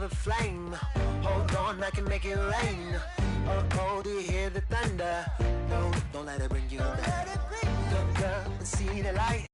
a flame. Hold on, I can make it rain. Oh, do you hear the thunder? No, don't let it bring you down. Look up and see the light.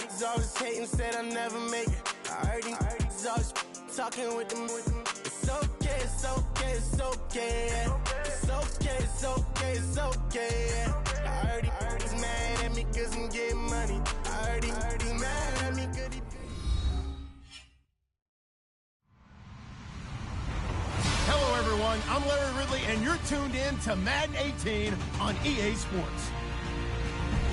He's always hating, said I'll never make it. I heard he's always talking with them. It's okay, it's okay, it's okay. Yeah. It's okay, it's okay, it's okay. Yeah. I heard he's mad at me cause I'm getting money. I heard he's mad at me cause he... Hello everyone, I'm Larry Ridley and you're tuned in to Madden 18 on EA Sports.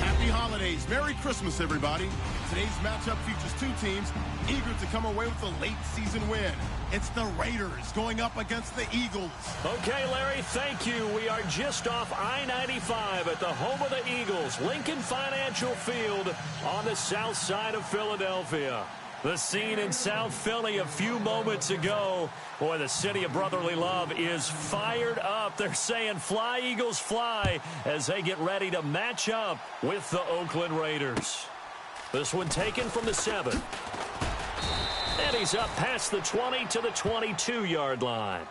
Happy holidays. Merry Christmas, everybody. Today's matchup features two teams eager to come away with a late season win. It's the Raiders going up against the Eagles. Okay, Larry, thank you. We are just off I-95 at the home of the Eagles, Lincoln Financial Field on the south side of Philadelphia. The scene in South Philly a few moments ago. Boy, the city of brotherly love is fired up. They're saying fly, Eagles, fly, as they get ready to match up with the Oakland Raiders. This one taken from the 7. And he's up past the 20 to the 22-yard line.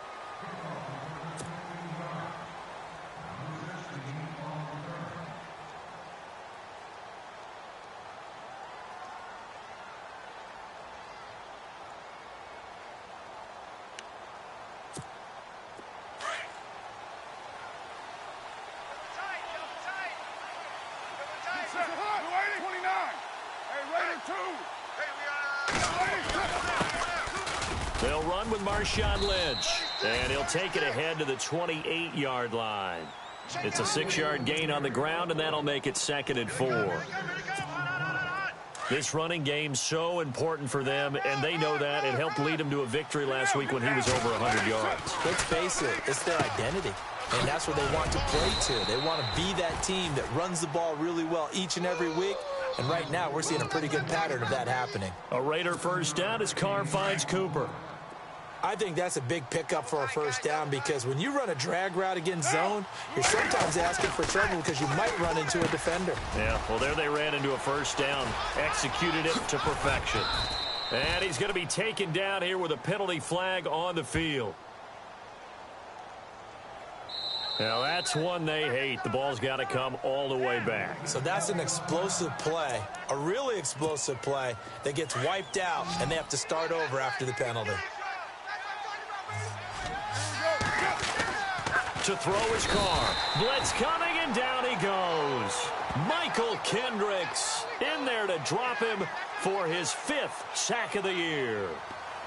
They'll run with Marshawn Lynch, and he'll take it ahead to the 28-yard line. It's a 6-yard gain on the ground, and that'll make it 2nd and 4. This running game's so important for them, and they know that. It helped lead them to a victory last week when he was over 100 yards. Let's face it, it's their identity, and that's what they want to play to. They want to be that team that runs the ball really well each and every week, and right now we're seeing a pretty good pattern of that happening. A Raider first down as Carr finds Cooper. I think that's a big pickup for a first down because when you run a drag route against zone, you're sometimes asking for trouble because you might run into a defender. Yeah, well, there they ran into a first down, executed it to perfection. And he's going to be taken down here with a penalty flag on the field. Now, that's one they hate. The ball's got to come all the way back. So that's an explosive play, a really explosive play that gets wiped out, and they have to start over after the penalty. To throw his Carr. Blitz coming, and down he goes. Michael Kendricks in there to drop him for his 5th sack of the year.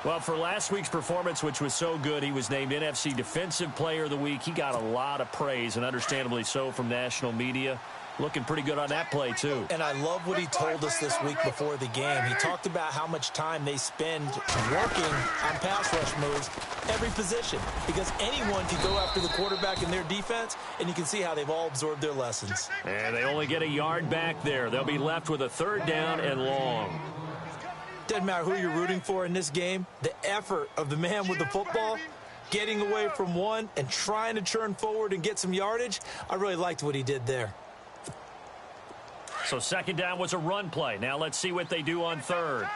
Well, for last week's performance, which was so good, he was named NFC Defensive Player of the Week. He got a lot of praise, and understandably so, from national media. Looking pretty good on that play, too. And I love what he told us this week before the game. He talked about how much time they spend working on pass rush moves, every position, because anyone can go after the quarterback in their defense, and you can see how they've all absorbed their lessons. And they only get a yard back there. They'll be left with a 3rd down and long. Doesn't matter who you're rooting for in this game. The effort of the man with the football, getting away from one and trying to churn forward and get some yardage. I really liked what he did there. So second down was a run play. Now let's see what they do on third.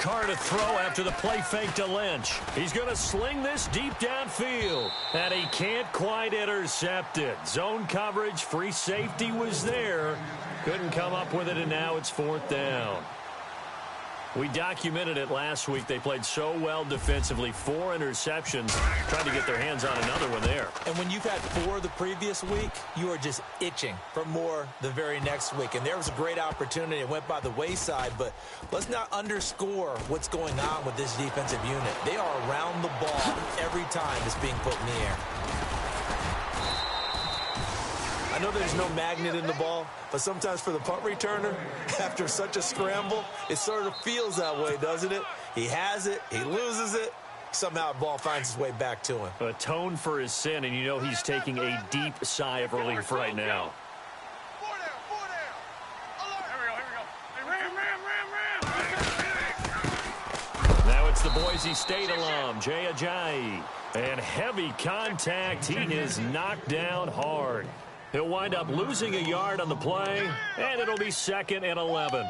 Carr to throw after the play fake to Lynch. He's going to sling this deep downfield, and he can't quite intercept it. Zone coverage, free safety was there. Couldn't come up with it, and now it's fourth down. We documented it last week. They played so well defensively. 4 interceptions. Trying to get their hands on another one there. And when you've had 4 the previous week, you are just itching for more the very next week. And there was a great opportunity. It went by the wayside. But let's not underscore what's going on with this defensive unit. They are around the ball every time it's being put in the air. I know there's no magnet in the ball, but sometimes for the punt returner, after such a scramble, it sort of feels that way, doesn't it? He has it, he loses it, somehow the ball finds its way back to him. Atone for his sin, and you know he's taking a deep sigh of relief right now. Now it's the Boise State alum, Jay Ajayi. And heavy contact, he is knocked down hard. He'll wind up losing a yard on the play, and it'll be 2nd and 11.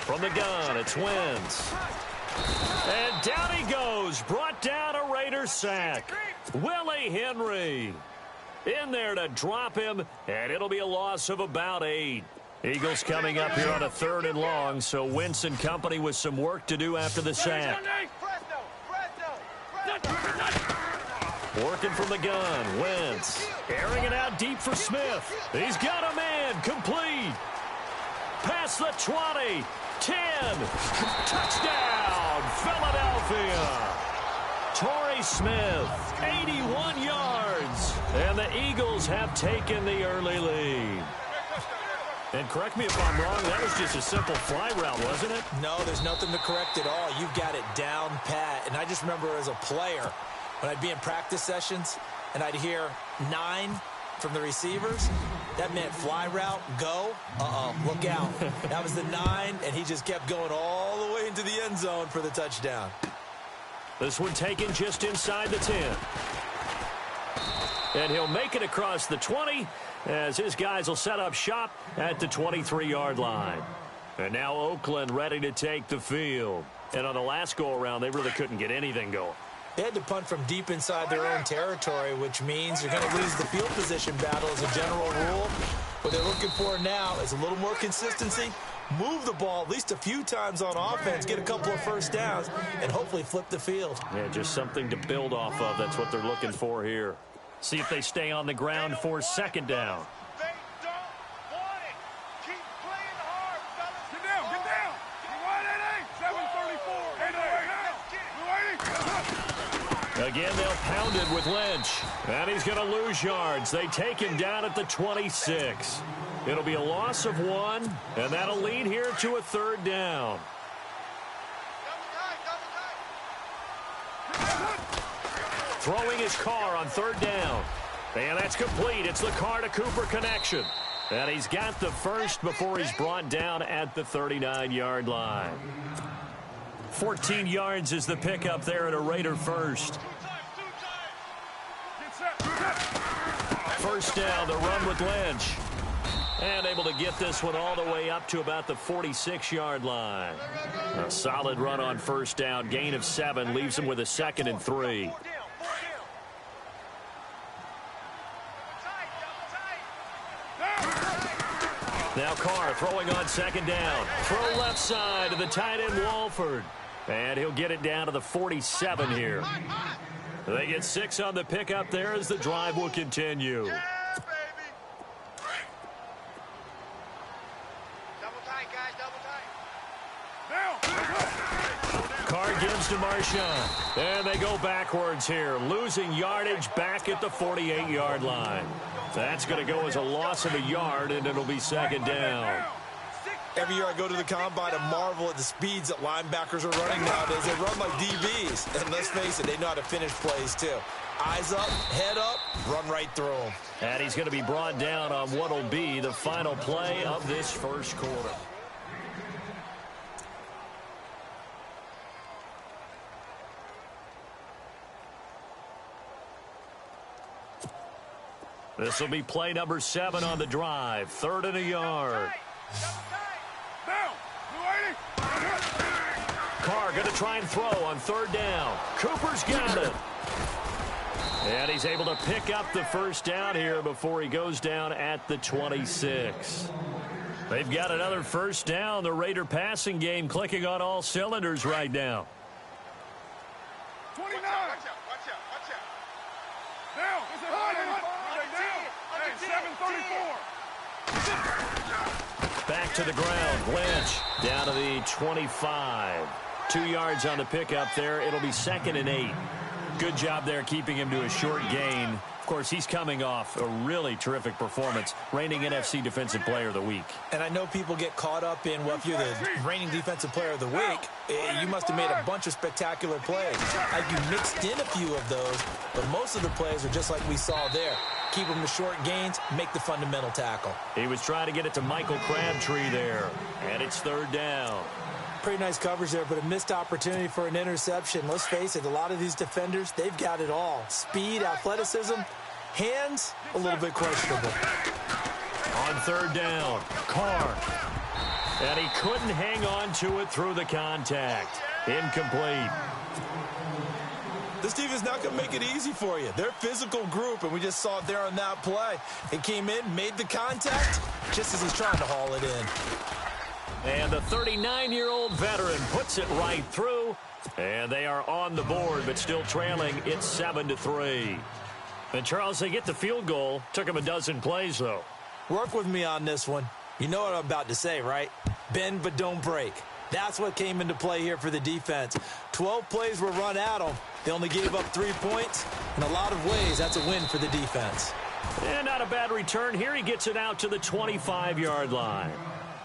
From the gun, it's Wentz. And down he goes, brought down a Raider sack. Willie Henry in there to drop him, and it'll be a loss of about 8. Eagles coming up here on a 3rd and long, so Wentz and company with some work to do after the sack. Working from the gun, Wentz airing it out deep for Smith. He's got a man, complete. Past the 20, 10, touchdown, Philadelphia. Torrey Smith, 81 yards, and the Eagles have taken the early lead. And correct me if I'm wrong, that was just a simple fly route, wasn't it? No, there's nothing to correct at all. You've got it down pat. And I just remember as a player, when I'd be in practice sessions and I'd hear 9 from the receivers, that meant fly route, go, look out. That was the 9, and he just kept going all the way into the end zone for the touchdown. This one taken just inside the 10. And he'll make it across the 20 as his guys will set up shop at the 23-yard line. And now Oakland ready to take the field. And on the last go-around, they really couldn't get anything going. They had to punt from deep inside their own territory, which means you're going to lose the field position battle as a general rule. What they're looking for now is a little more consistency, move the ball at least a few times on offense, get a couple of first downs, and hopefully flip the field. Yeah, just something to build off of. That's what they're looking for here. See if they stay on the ground for 2nd down. Again, they'll pound it with Lynch. And he's going to lose yards. They take him down at the 26. It'll be a loss of 1, and that'll lead here to a 3rd down. Throwing his Carr on 3rd down. And that's complete. It's the Carr to Cooper connection. And he's got the first before he's brought down at the 39-yard line. 14 yards is the pickup there at a Raider first. First down, the run with Lynch. And able to get this one all the way up to about the 46-yard line. A solid run on first down. Gain of 7 leaves him with a 2nd and 3. Now Carr throwing on 2nd down. Throw left side to the tight end Walford. And he'll get it down to the 47 here. They get 6 on the pickup there as the drive will continue. Yeah, baby. Double tight, guys, double tight. Carr gives to Marshawn. And they go backwards here, losing yardage back at the 48-yard line. That's going to go as a loss of a yard, and it'll be 2nd down. Every year I go to the combine and marvel at the speeds that linebackers are running nowadays. They run like DBs. And let's face it, they know how to finish plays too. Eyes up, head up, run right through them. And he's going to be brought down on what will be the final play of this first quarter. This will be play number 7 on the drive. 3rd and a yard. Carr going to try and throw on 3rd down. Cooper's got it. And he's able to pick up the first down here before he goes down at the 26. They've got another first down. The Raider passing game clicking on all cylinders right now. 29. Watch out. Down. Hey, 734. Back to the ground. Lynch down to the 25. 2 yards on the pickup there. It'll be 2nd and 8. Good job there keeping him to a short gain. Of course, he's coming off a really terrific performance, reigning NFC Defensive Player of the Week. And I know people get caught up in, well, if you're the reigning Defensive Player of the Week, you must have made a bunch of spectacular plays. Like you mixed in a few of those, but most of the plays are just like we saw there. Keep them to short gains, make the fundamental tackle. He was trying to get it to Michael Crabtree there, and it's 3rd down. Pretty nice coverage there, but a missed opportunity for an interception. Let's face it, a lot of these defenders, they've got it all. Speed, athleticism, hands, a little bit questionable. On 3rd down, Carr. And he couldn't hang on to it through the contact. Incomplete. This defense is not going to make it easy for you. They're a physical group, and we just saw it there on that play. He came in, made the contact, just as he's trying to haul it in. And the 39-year-old veteran puts it right through. And they are on the board, but still trailing. It's 7-3. And, Charles, they get the field goal. Took them a dozen plays, though. Work with me on this one. You know what I'm about to say, right? Bend but don't break. That's what came into play here for the defense. 12 plays were run at them. They only gave up 3 points. In a lot of ways, that's a win for the defense. And not a bad return here. He gets it out to the 25-yard line.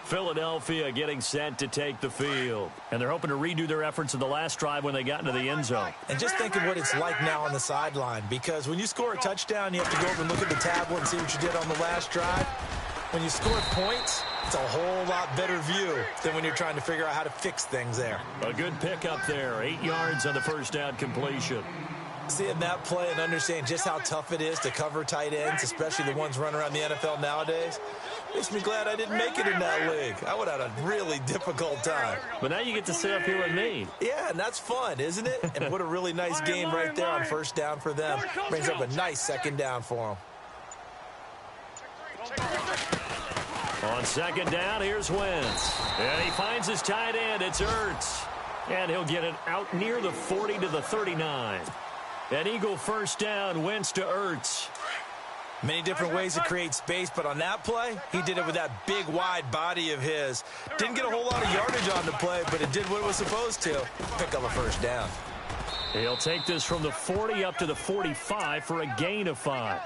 Philadelphia getting set to take the field. And they're hoping to redo their efforts in the last drive when they got into the end zone. And just think of what it's like now on the sideline, because when you score a touchdown, you have to go over and look at the tablet and see what you did on the last drive. When you score points, it's a whole lot better view than when you're trying to figure out how to fix things there. A good pickup there. 8 yards on the first down completion. Seeing that play and understand just how tough it is to cover tight ends, especially the ones running around the NFL nowadays, makes me glad I didn't make it in that league. I would have had a really difficult time. But now you get to sit up here with me. Yeah, and that's fun, isn't it? And what a really nice game right there on first down for them. Brings up a nice 2nd down for them. On 2nd down, here's Wentz. And he finds his tight end. It's Ertz. And he'll get it out near the 40 to the 39. An Eagle first down, Wentz to Ertz. Many different ways to create space, but on that play, he did it with that big, wide body of his. Didn't get a whole lot of yardage on the play, but it did what it was supposed to. Pick up a first down. He'll take this from the 40 up to the 45 for a gain of 5.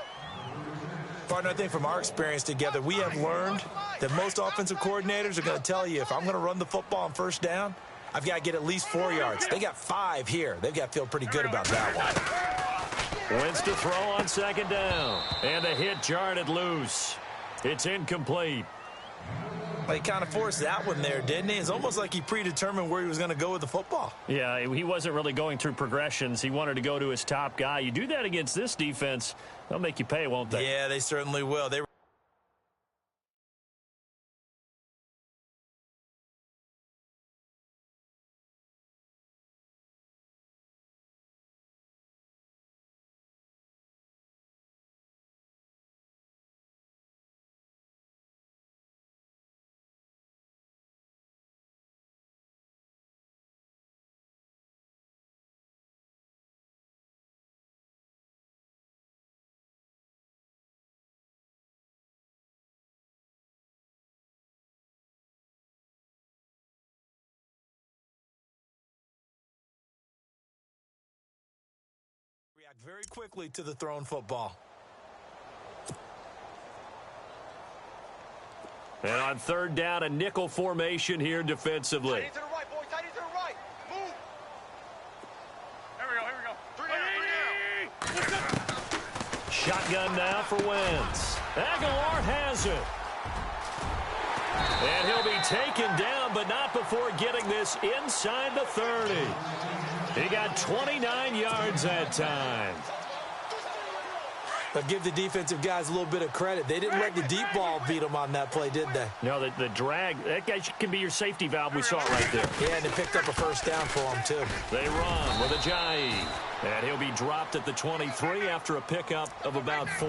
Partner, I think from our experience together, we have learned that most offensive coordinators are going to tell you, if I'm going to run the football on first down, I've got to get at least 4 yards. They got 5 here. They've got to feel pretty good about that one. Wentz to throw on 2nd down. And the hit jarred it loose. It's incomplete. Well, he kind of forced that one there, didn't he? It's almost like he predetermined where he was going to go with the football. Yeah, he wasn't really going through progressions. He wanted to go to his top guy. You do that against this defense, they'll make you pay, won't they? Yeah, they certainly will. They react very quickly to the thrown football. And on third down, a nickel formation here defensively. Tight into the right, boy. Tight into the right. Move. Here we go. Three down. Shotgun now for Wentz. Aguilar has it. And he'll be taken down, but not before getting this inside the 30. He got 29 yards that time. But give the defensive guys a little bit of credit. They didn't let the deep ball beat them on that play, did they? No, the drag, that guy can be your safety valve. We saw it right there. Yeah, and they picked up a first down for him, too. They run with Ajayi. And he'll be dropped at the 23 after a pickup of about 4.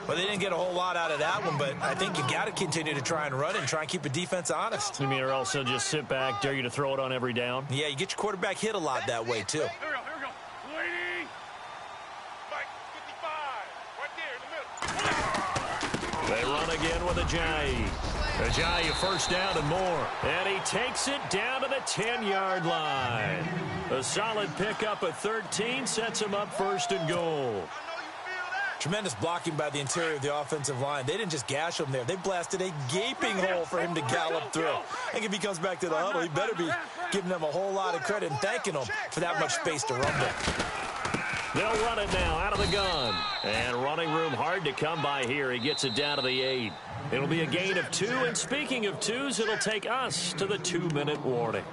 Well, they didn't get a whole lot out of that one, but I think you got to continue to try and run and try and keep the defense honest. You mean, or else they'll just sit back, dare you to throw it on every down? Yeah, you get your quarterback hit a lot that way, too. Here we go. Waiting. Mike, 55. Right there in the middle. They run again with Ajayi. Ajayi first down and more. And he takes it down to the 10-yard line. A solid pickup of 13 sets him up first and goal. Tremendous blocking by the interior of the offensive line. They didn't just gash him there. They blasted a gaping hole for him to gallop through. I think if he comes back to the huddle, he better be giving them a whole lot of credit and thanking them for that much space to run with. They'll run it now out of the gun. And running room hard to come by here. He gets it down to the 8. It'll be a gain of 2. And speaking of 2s, it'll take us to the 2-minute warning.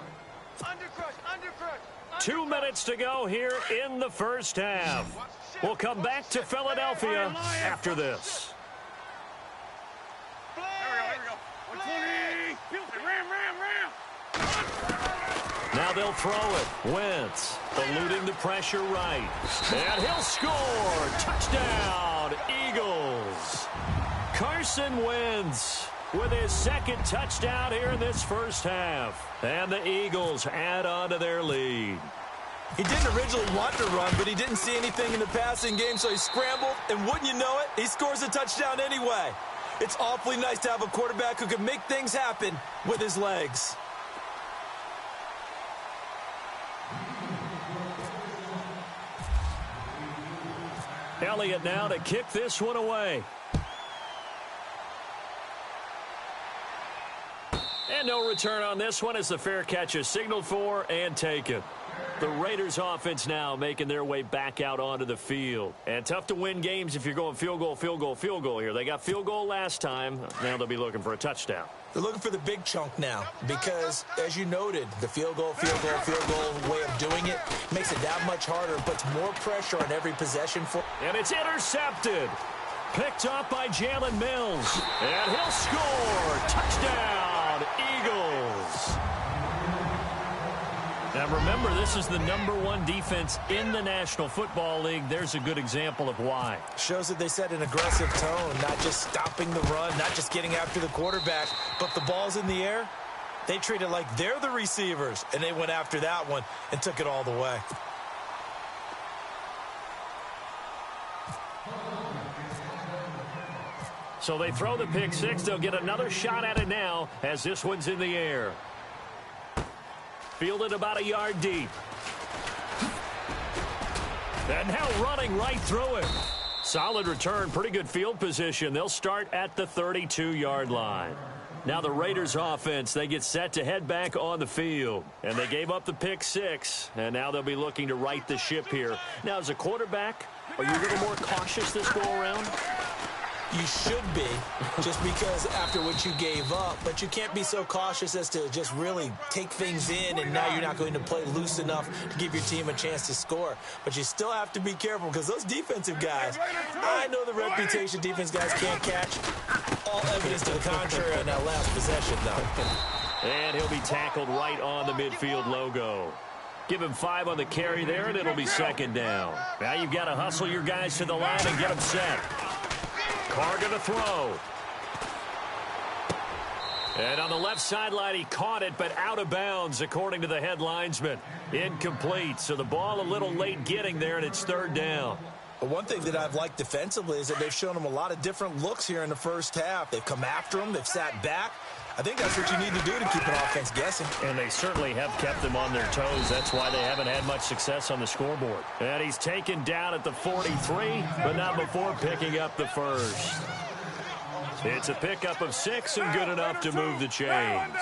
2 minutes to go here in the first half. We'll come back to Philadelphia after this. Now they'll throw it. Wentz eluding the pressure right. And he'll score. Touchdown, Eagles. Carson Wentz with his second touchdown here in this first half. And the Eagles add on to their lead. He didn't originally want to run, but he didn't see anything in the passing game, so he scrambled, and wouldn't you know it, he scores a touchdown anyway. It's awfully nice to have a quarterback who can make things happen with his legs. Elliott now to kick this one away. And no return on this one as the fair catch is signaled for and taken. The Raiders offense now making their way back out onto the field. And tough to win games if you're going field goal, field goal, field goal here. They got field goal last time. Now they'll be looking for a touchdown. They're looking for the big chunk now because, as you noted, the field goal way of doing it makes it that much harder and puts more pressure on every possession. And it's intercepted. Picked up by Jalen Mills. And he'll score. Touchdown, Eagles. Now remember, this is the #1 defense in the National Football League. There's a good example of why. Shows that they set an aggressive tone, not just stopping the run, not just getting after the quarterback, but the ball's in the air. They treat it like they're the receivers, and they went after that one and took it all the way. So they throw the pick six. They'll get another shot at it now as this one's in the air. Fielded about a yard deep. And now running right through it. Solid return, pretty good field position. They'll start at the 32-yard line. Now the Raiders offense, they get set to head back on the field. And they gave up the pick six, and now they'll be looking to right the ship here. Now as a quarterback, are you a little more cautious this go around? You should be, just because after what you gave up, but you can't be so cautious as to just really take things in, and now you're not going to play loose enough to give your team a chance to score. But you still have to be careful because those defensive guys, I know the reputation defense guys can't catch. All evidence to the contrary on that last possession, though. And he'll be tackled right on the midfield logo. Give him 5 on the carry there, and it'll be second down. Now you've got to hustle your guys to the line and get them set. Carr going to throw. And on the left sideline, he caught it, but out of bounds, according to the head linesman. Incomplete, so the ball a little late getting there, and it's third down. But one thing that I've liked defensively is that they've shown them a lot of different looks here in the first half. They've come after them. They've sat back. I think that's what you need to do to keep an offense guessing. And they certainly have kept them on their toes. That's why they haven't had much success on the scoreboard. And he's taken down at the 43, but not before picking up the first. It's a pickup of 6 and good enough to move the chains.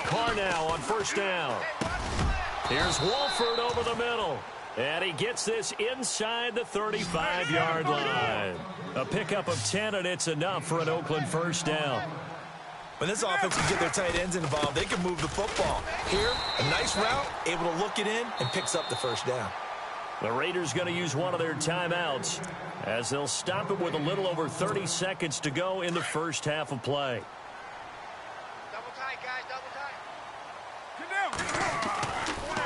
Carr now on first down. Here's Wolford over the middle. And he gets this inside the 35-yard line. A pickup of 10, and it's enough for an Oakland first down. When this offense can get their tight ends involved, they can move the football. Here, a nice route, able to look it in, and picks up the first down. The Raiders going to use one of their timeouts as they'll stop it with a little over 30 seconds to go in the first half of play. Double tight, guys, double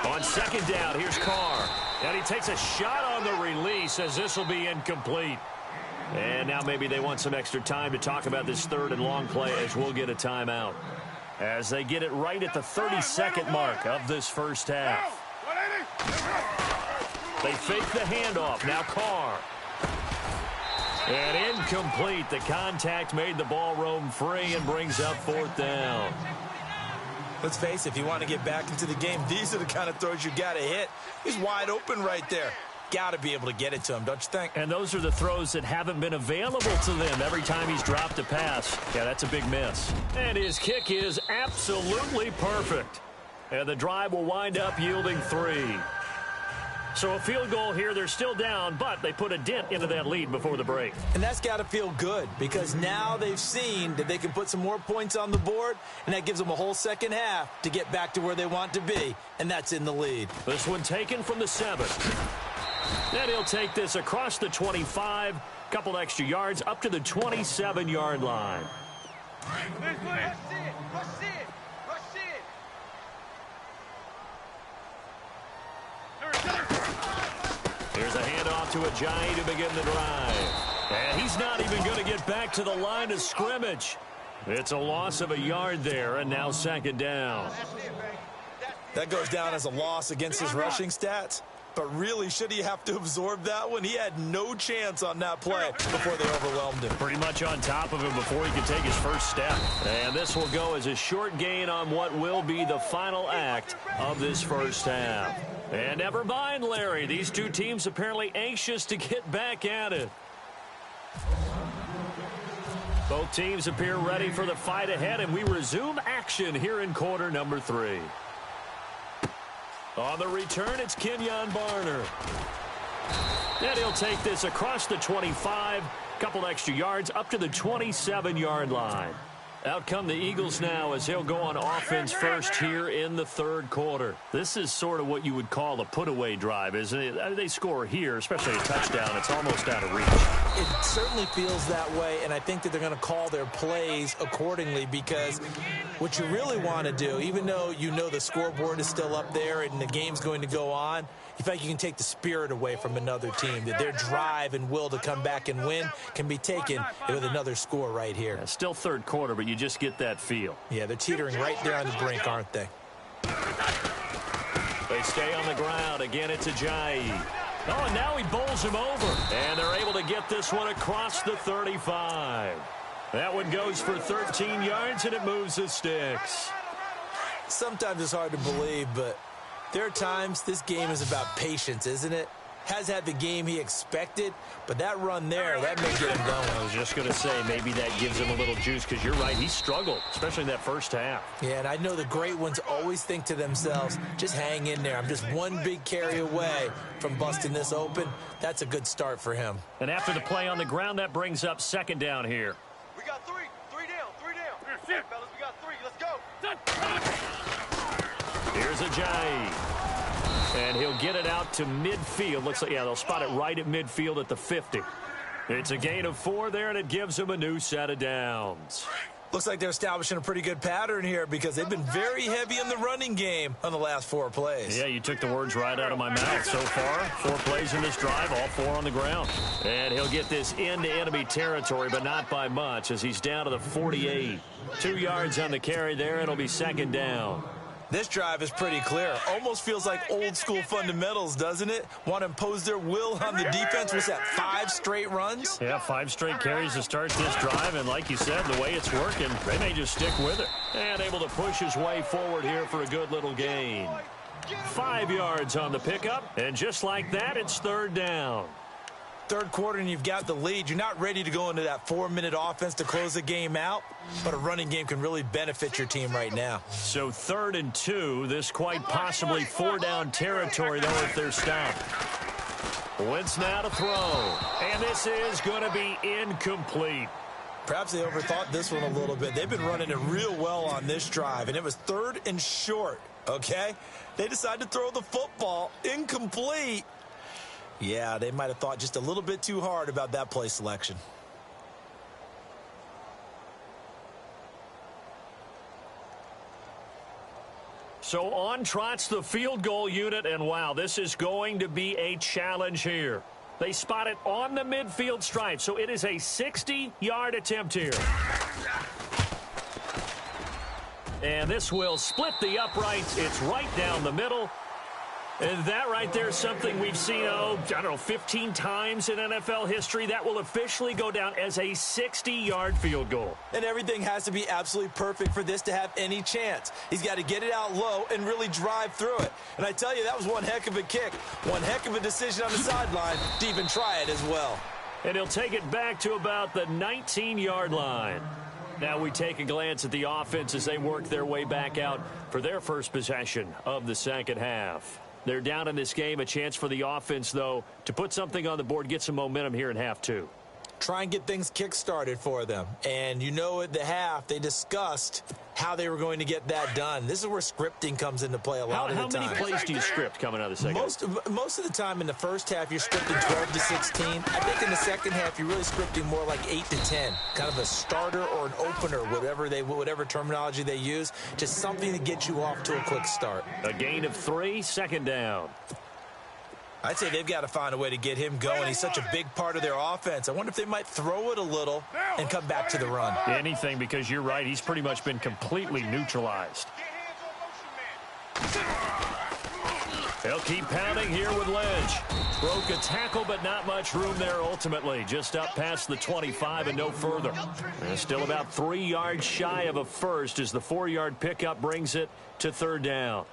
tight. On second down, here's Carr. And he takes a shot on the release as this will be incomplete. And now maybe they want some extra time to talk about this third and long play as we'll get a timeout. As they get it right at the 30-second mark of this first half. They fake the handoff. Now Carr. And incomplete. The contact made the ball roam free and brings up fourth down. Let's face it, if you want to get back into the game, these are the kind of throws you got to hit. He's wide open right there. Got to be able to get it to him, don't you think? And those are the throws that haven't been available to them every time he's dropped a pass. Yeah, that's a big miss. And his kick is absolutely perfect. And the drive will wind up yielding 3. So a field goal here, they're still down, but they put a dent into that lead before the break. And that's got to feel good because now they've seen that they can put some more points on the board, and that gives them a whole second half to get back to where they want to be, and that's in the lead. This one taken from the 7. Then he'll take this across the 25, couple extra yards up to the 27-yard line. Here's a handoff to Ajayi to begin the drive. And he's not even going to get back to the line of scrimmage. It's a loss of a yard there, and now second down. That goes down as a loss against his rushing stats. But really, should he have to absorb that one? He had no chance on that play before they overwhelmed him. Pretty much on top of him before he could take his first step. And this will go as a short gain on what will be the final act of this first half. And never mind, Larry. These two teams apparently anxious to get back at it. Both teams appear ready for the fight ahead, and we resume action here in quarter number 3. On the return, it's Kenyon Barner. And he'll take this across the 25, couple extra yards up to the 27-yard line. Out come the Eagles now as they'll go on offense first here in the third quarter. This is sort of what you would call a put-away drive, isn't it? They score here, especially a touchdown. It's almost out of reach. It certainly feels that way, and I think that they're going to call their plays accordingly because what you really want to do, even though you know the scoreboard is still up there and the game's going to go on, you feel like you can take the spirit away from another team, that their drive and will to come back and win can be taken with another score right here. Yeah, still third quarter, but you just get that feel. Yeah, they're teetering right there on the brink, aren't they? They stay on the ground. Again, it's Ajayi. Oh, and now he bowls him over. And they're able to get this one across the 35. That one goes for 13 yards, and it moves the sticks. Sometimes it's hard to believe, but there are times this game is about patience, isn't it? Has had the game he expected, but that run there, that may get him going. I was just going to say, maybe that gives him a little juice, because you're right, he struggled, especially in that first half. Yeah, and I know the great ones always think to themselves, just hang in there. I'm just one big carry away from busting this open. That's a good start for him. And after the play on the ground, that brings up second down here. We got 3 down. Hey, fellas, we got 3. Let's go. Here's Ajayi. And he'll get it out to midfield. Looks like, yeah, they'll spot it right at midfield at the 50. It's a gain of 4 there, and it gives them a new set of downs. Looks like they're establishing a pretty good pattern here because they've been very heavy in the running game on the last 4 plays. Yeah, you took the words right out of my mouth. So far, 4 plays in this drive, all 4 on the ground. And he'll get this into enemy territory, but not by much as he's down to the 48. 2 yards on the carry there. It'll be second down. This drive is pretty clear. Almost feels like old school fundamentals, doesn't it? Want to impose their will on the defense. What's that, 5 straight runs? Yeah, 5 straight carries to start this drive. And like you said, the way it's working, they may just stick with it. And able to push his way forward here for a good little gain. 5 yards on the pickup. And just like that, it's third down. third quarter and you've got the lead. You're not ready to go into that 4-minute offense to close the game out, but a running game can really benefit your team right now. So 3rd and 2. This quite possibly 4-down territory, though, if they're stopped. Wentz now to throw. And this is going to be incomplete. Perhaps they overthought this one a little bit. They've been running it real well on this drive, and it was 3rd and short, okay? They decided to throw the football incomplete. Yeah, they might have thought just a little bit too hard about that play selection. So on trots the field goal unit, and wow, this is going to be a challenge here. They spot it on the midfield stripe, so it is a 60-yard attempt here. And this will split the uprights. It's right down the middle. And that right there is something we've seen, I don't know, 15 times in NFL history. That will officially go down as a 60-yard field goal. And everything has to be absolutely perfect for this to have any chance. He's got to get it out low and really drive through it. And I tell you, that was one heck of a kick. One heck of a decision on the sideline to even try it as well. And he'll take it back to about the 19-yard line. Now we take a glance at the offense as they work their way back out for their first possession of the second half. They're down in this game. A chance for the offense, though, to put something on the board, get some momentum here in half 2. Try and get things kick-started for them. And you know at the half, they discussed how they were going to get that done. This is where scripting comes into play a lot of the time. How many plays do you script coming out of the second half? Most of the time in the first half, you're scripting 12 to 16. I think in the second half, you're really scripting more like 8 to 10. Kind of a starter or an opener, whatever terminology they use. Just something to get you off to a quick start. A gain of 3, 2nd down. I'd say they've got to find a way to get him going. He's such a big part of their offense. I wonder if they might throw it a little and come back to the run. Anything, because you're right. He's pretty much been completely neutralized. They'll keep pounding here with Lynch. Broke a tackle, but not much room there ultimately. Just up past the 25 and no further. And still about 3 yards shy of a first as the 4-yard pickup brings it to 3rd down.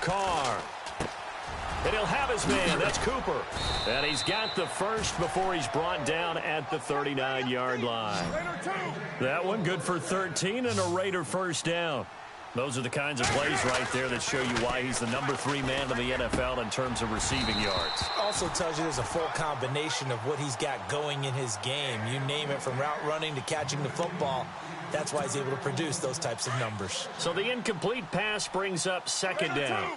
Carr. And he'll have his man. That's Cooper. And he's got the first before he's brought down at the 39-yard line. That one good for 13 and a Raider first down. Those are the kinds of plays right there that show you why he's the number 3 man in the NFL in terms of receiving yards. Also tells you there's a full combination of what he's got going in his game. You name it, from route running to catching the football. That's why he's able to produce those types of numbers. So the incomplete pass brings up 2nd down.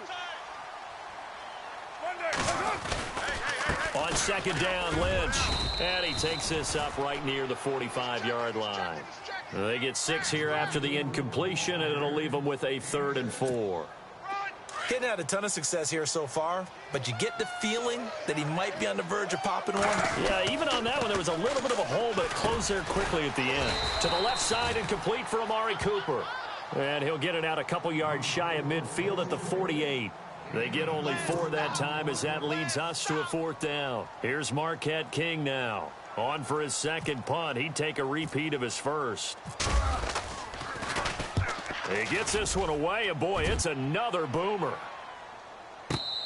On 2nd down, Lynch. And he takes this up right near the 45-yard line. They get 6 here after the incompletion, and it'll leave them with a 3rd and 4. Getting had a ton of success here so far, but you get the feeling that he might be on the verge of popping one. Yeah, even on that one, there was a little bit of a hole, but it closed there quickly at the end. To the left side and complete for Amari Cooper. And he'll get it out a couple yards shy of midfield at the 48. They get only 4 that time as that leads us to a 4th down. Here's Marquette King now. On for his second punt. He'd take a repeat of his first. He gets this one away, and boy, it's another boomer.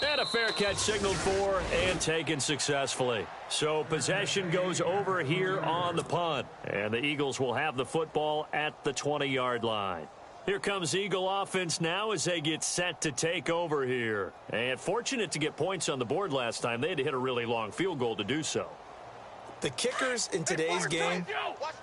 And a fair catch signaled for and taken successfully. So possession goes over here on the punt. And the Eagles will have the football at the 20-yard line. Here comes Eagle offense now as they get set to take over here. And fortunate to get points on the board last time. They had to hit a really long field goal to do so. The kickers in today's game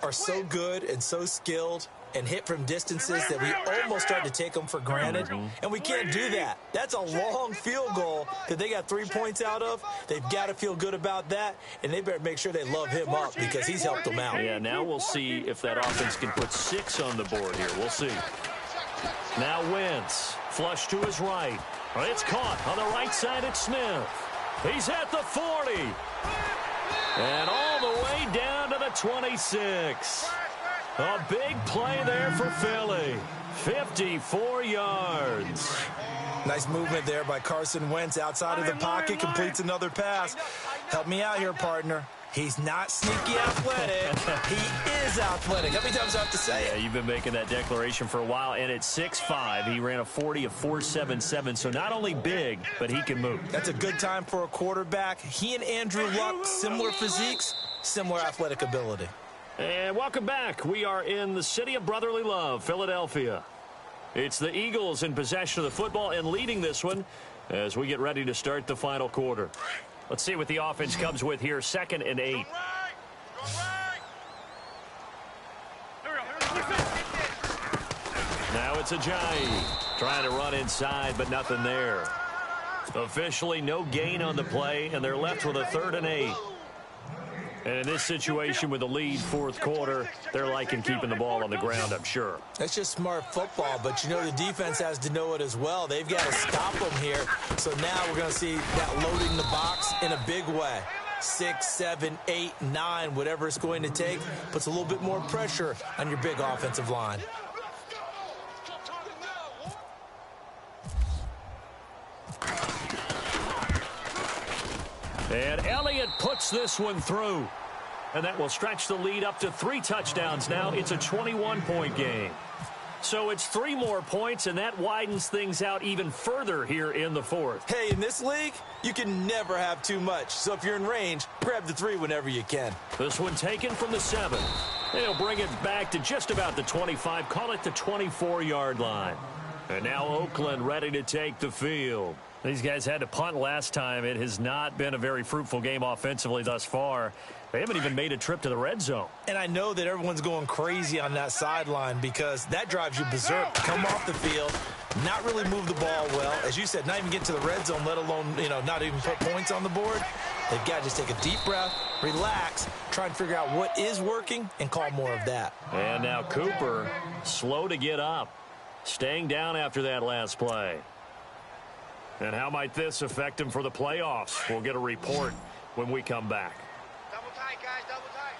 are so good and so skilled and hit from distances that we almost start to take them for granted, and we can't do that. That's a long field goal that they got 3 points out of. They've got to feel good about that, and they better make sure they love him up because he's helped them out. Yeah, now we'll see if that offense can put 6 on the board here. We'll see. Now Wentz, flush to his right. It's caught on the right side at Smith. He's at the 40. And all the way down to the 26. A big play there for Philly. 54 yards. Nice movement there by Carson Wentz outside of the pocket. Completes another pass. Help me out here, partner. He's not sneaky athletic. He is athletic. How many times do I have to say it? Yeah, you've been making that declaration for a while. And at 6'5", he ran a 40 of 4.77. So not only big, but he can move. That's a good time for a quarterback. He and Andrew Luck, similar physiques, similar athletic ability. And welcome back. We are in the city of brotherly love, Philadelphia. It's the Eagles in possession of the football and leading this one as we get ready to start the final quarter. Let's see what the offense comes with here. 2nd and 8. Now it's Ajayi trying to run inside, but nothing there. Officially no gain on the play, and they're left with a 3rd and 8. And in this situation with the lead 4th quarter, they're liking keeping the ball on the ground, I'm sure. That's just smart football, but you know the defense has to know it as well. They've got to stop them here. So now we're going to see that loading the box in a big way. 6, 7, 8, 9, whatever it's going to take, puts a little bit more pressure on your big offensive line. And Elliott puts this one through. And that will stretch the lead up to 3 touchdowns now. It's a 21-point game. So it's 3 more points, and that widens things out even further here in the 4th. Hey, in this league, you can never have too much. So if you're in range, grab the 3 whenever you can. This one taken from the 7. And he'll bring it back to just about the 25. Call it the 24-yard line. And now Oakland ready to take the field. These guys had to punt last time. It has not been a very fruitful game offensively thus far. They haven't even made a trip to the red zone. And I know that everyone's going crazy on that sideline because that drives you berserk. Come off the field, not really move the ball well. As you said, not even get to the red zone, let alone, not even put points on the board. They've got to just take a deep breath, relax, try and figure out what is working, and call more of that. And now Cooper, slow to get up, staying down after that last play. And how might this affect him for the playoffs? We'll get a report when we come back. Double tight, guys, double tight.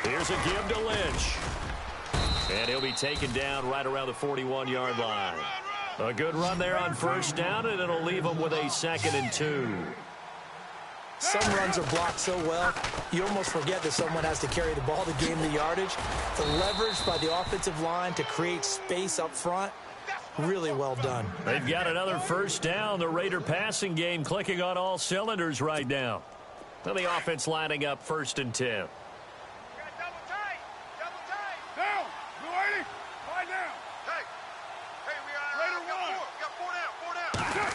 Here's a give to Lynch. And he'll be taken down right around the 41-yard line. A good run there on 1st down, and it'll leave him with a 2nd and 2. Some runs are blocked so well, you almost forget that someone has to carry the ball to gain the yardage. The leverage by the offensive line to create space up front, really well done. They've got another 1st down. The Raider passing game clicking on all cylinders right now. And the offense lining up 1st and 10. Double tight, double tight. Down, blue 80, 5 down. Hey, we got 4 down.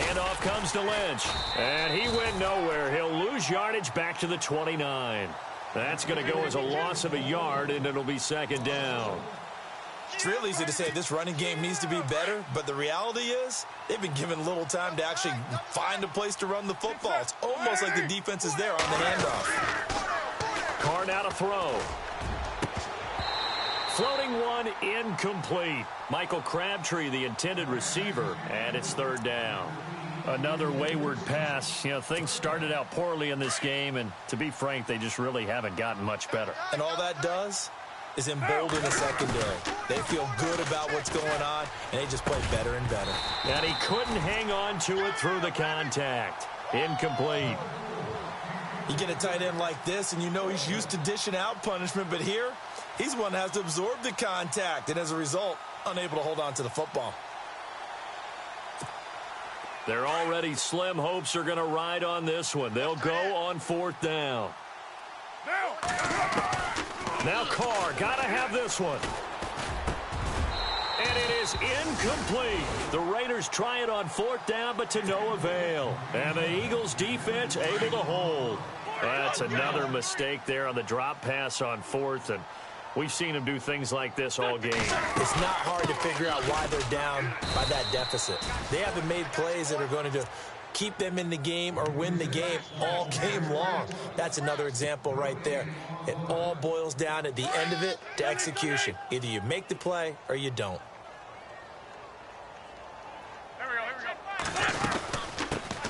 Handoff comes to Lynch. And he went nowhere. He'll lose yardage back to the 29. That's going to go as a loss of a yard, and it'll be 2nd down. It's real easy to say this running game needs to be better, but the reality is they've been given little time to actually find a place to run the football. It's almost like the defense is there on the handoff. Carr now to throw. Floating one, incomplete. Michael Crabtree, the intended receiver, and it's 3rd down. Another wayward pass. Things started out poorly in this game, and to be frank, they just really haven't gotten much better. And all that does is embolden the secondary. They feel good about what's going on, and they just play better and better. And he couldn't hang on to it through the contact. Incomplete. You get a tight end like this, and you know he's used to dishing out punishment, but here, he's one that has to absorb the contact, and as a result, unable to hold on to the football. Their already slim hopes are going to ride on this one. They'll go on 4th down. Now Carr, got to have this one. And it is incomplete. The Raiders try it on 4th down, but to no avail. And the Eagles defense able to hold. That's another mistake there on the drop pass on 4th, and we've seen them do things like this all game. It's not hard to figure out why they're down by that deficit. They haven't made plays that are going to keep them in the game or win the game all game long. That's another example right there. It all boils down at the end of it to execution. Either you make the play or you don't.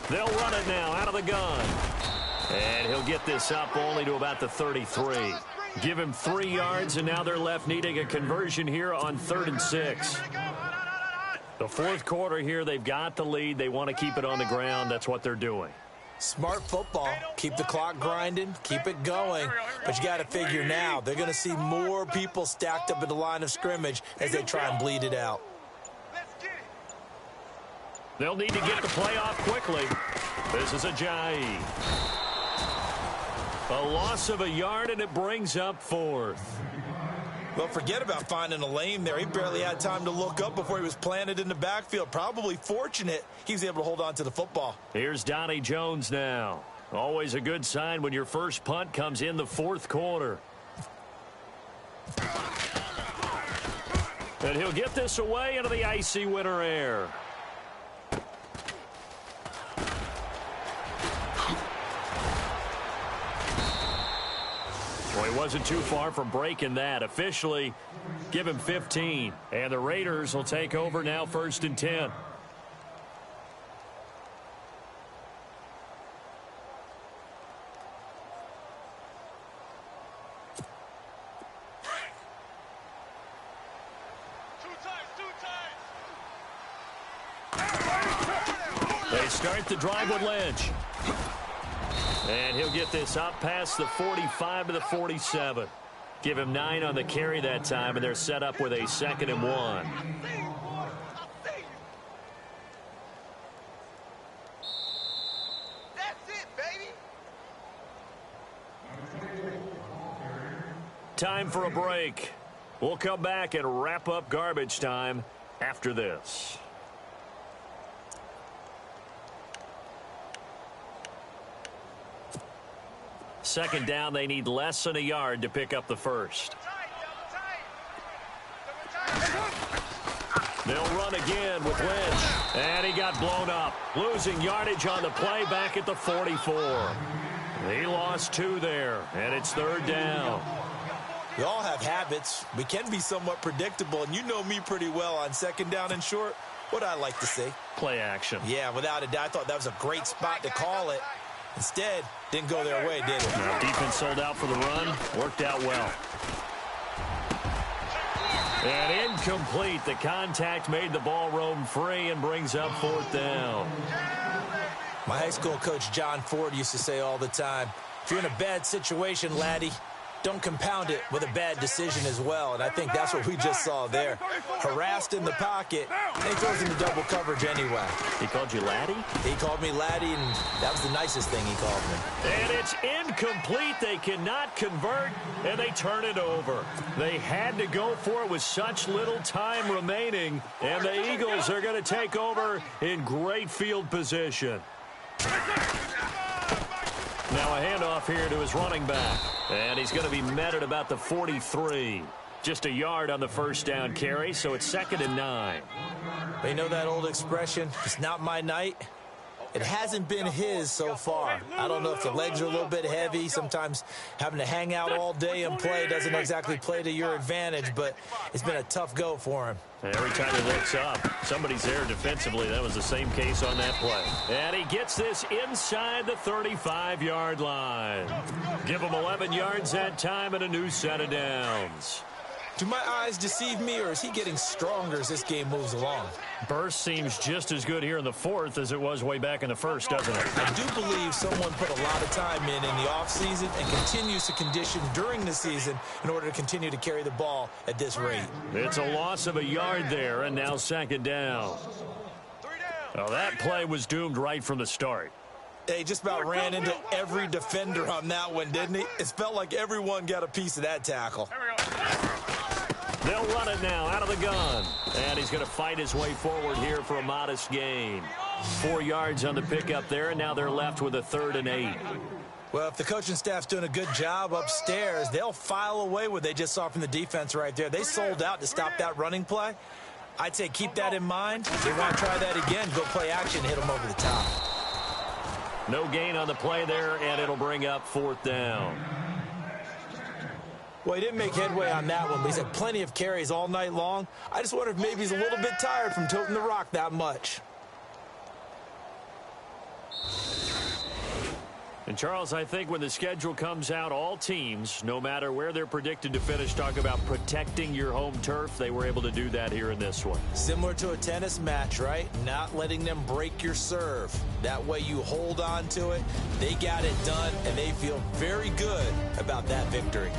They'll run it now out of the gun. And he'll get this up only to about the 33. Give him 3 yards, and now they're left needing a conversion here on 3rd and 6. The 4th quarter here, they've got the lead. They want to keep it on the ground. That's what they're doing. Smart football. Keep the clock grinding, keep it going. But you got to figure now, they're going to see more people stacked up at the line of scrimmage as they try and bleed it out. They'll need to get the play off quickly. This is Ajayi. A loss of a yard, and it brings up 4th. Well, forget about finding a lane there. He barely had time to look up before he was planted in the backfield. Probably fortunate he was able to hold on to the football. Here's Donnie Jones now. Always a good sign when your first punt comes in the 4th quarter. And he'll get this away into the icy winter air. Well, he wasn't too far from breaking that. Officially, give him 15. And the Raiders will take over now 1st and 10. They start the drive with Lynch. And he'll get this up past the 45 to the 47. Give him 9 on the carry that time, and they're set up with a 2nd and 1. That's it, baby. Time for a break. We'll come back and wrap up garbage time after this. Second down, they need less than a yard to pick up the first. They'll run again with Lynch. And he got blown up. Losing yardage on the play back at the 44. He lost 2 there, and it's 3rd down. We all have habits. We can be somewhat predictable, and you know me pretty well on 2nd down and short. What I like to see. Play action. Yeah, without a doubt, I thought that was a great spot to call it. Instead, didn't go their way, did it? Now, defense sold out for the run. Worked out well. And incomplete. The contact made the ball roam free and brings up 4th down. My high school coach, John Ford, used to say all the time, if you're in a bad situation, laddie, don't compound it with a bad decision as well. And I think that's what we just saw there. Harassed in the pocket, and he throws into double coverage anyway. He called you laddie? He called me laddie, and that was the nicest thing he called me. And it's incomplete. They cannot convert, and they turn it over. They had to go for it with such little time remaining, and the Eagles are going to take over in great field position. Now a handoff here to his running back. And he's going to be met at about the 43. Just a yard on the first down carry, so it's 2nd and 9. They know that old expression, it's not my night. It hasn't been his so far. I don't know if the legs are a little bit heavy. Sometimes having to hang out all day and play doesn't exactly play to your advantage, but it's been a tough go for him. Every time he looks up, somebody's there defensively. That was the same case on that play. And he gets this inside the 35-yard line. Give him 11 yards that time and a new set of downs. Do my eyes deceive me, or is he getting stronger as this game moves along? Burst seems just as good here in the 4th as it was way back in the 1st, doesn't it? I do believe someone put a lot of time in the offseason and continues to condition during the season in order to continue to carry the ball at this rate. It's a loss of a yard there, and now 2nd down. Well, that play was doomed right from the start. He just about ran into every defender on that one, didn't he? It felt like everyone got a piece of that tackle. They'll run it now out of the gun. And he's going to fight his way forward here for a modest gain. 4 yards on the pickup there, and now they're left with a 3rd and 8. Well, if the coaching staff's doing a good job upstairs, they'll file away what they just saw from the defense right there. They sold out to stop that running play. I'd say keep that in mind. If they want to try that again, go play action and hit them over the top. No gain on the play there, and it'll bring up 4th down. Well, he didn't make headway on that one, but he's had plenty of carries all night long. I just wonder if maybe he's a little bit tired from toting the rock that much. And, Charles, I think when the schedule comes out, all teams, no matter where they're predicted to finish, talk about protecting your home turf. They were able to do that here in this one. Similar to a tennis match, right? Not letting them break your serve. That way you hold on to it. They got it done, and they feel very good about that victory.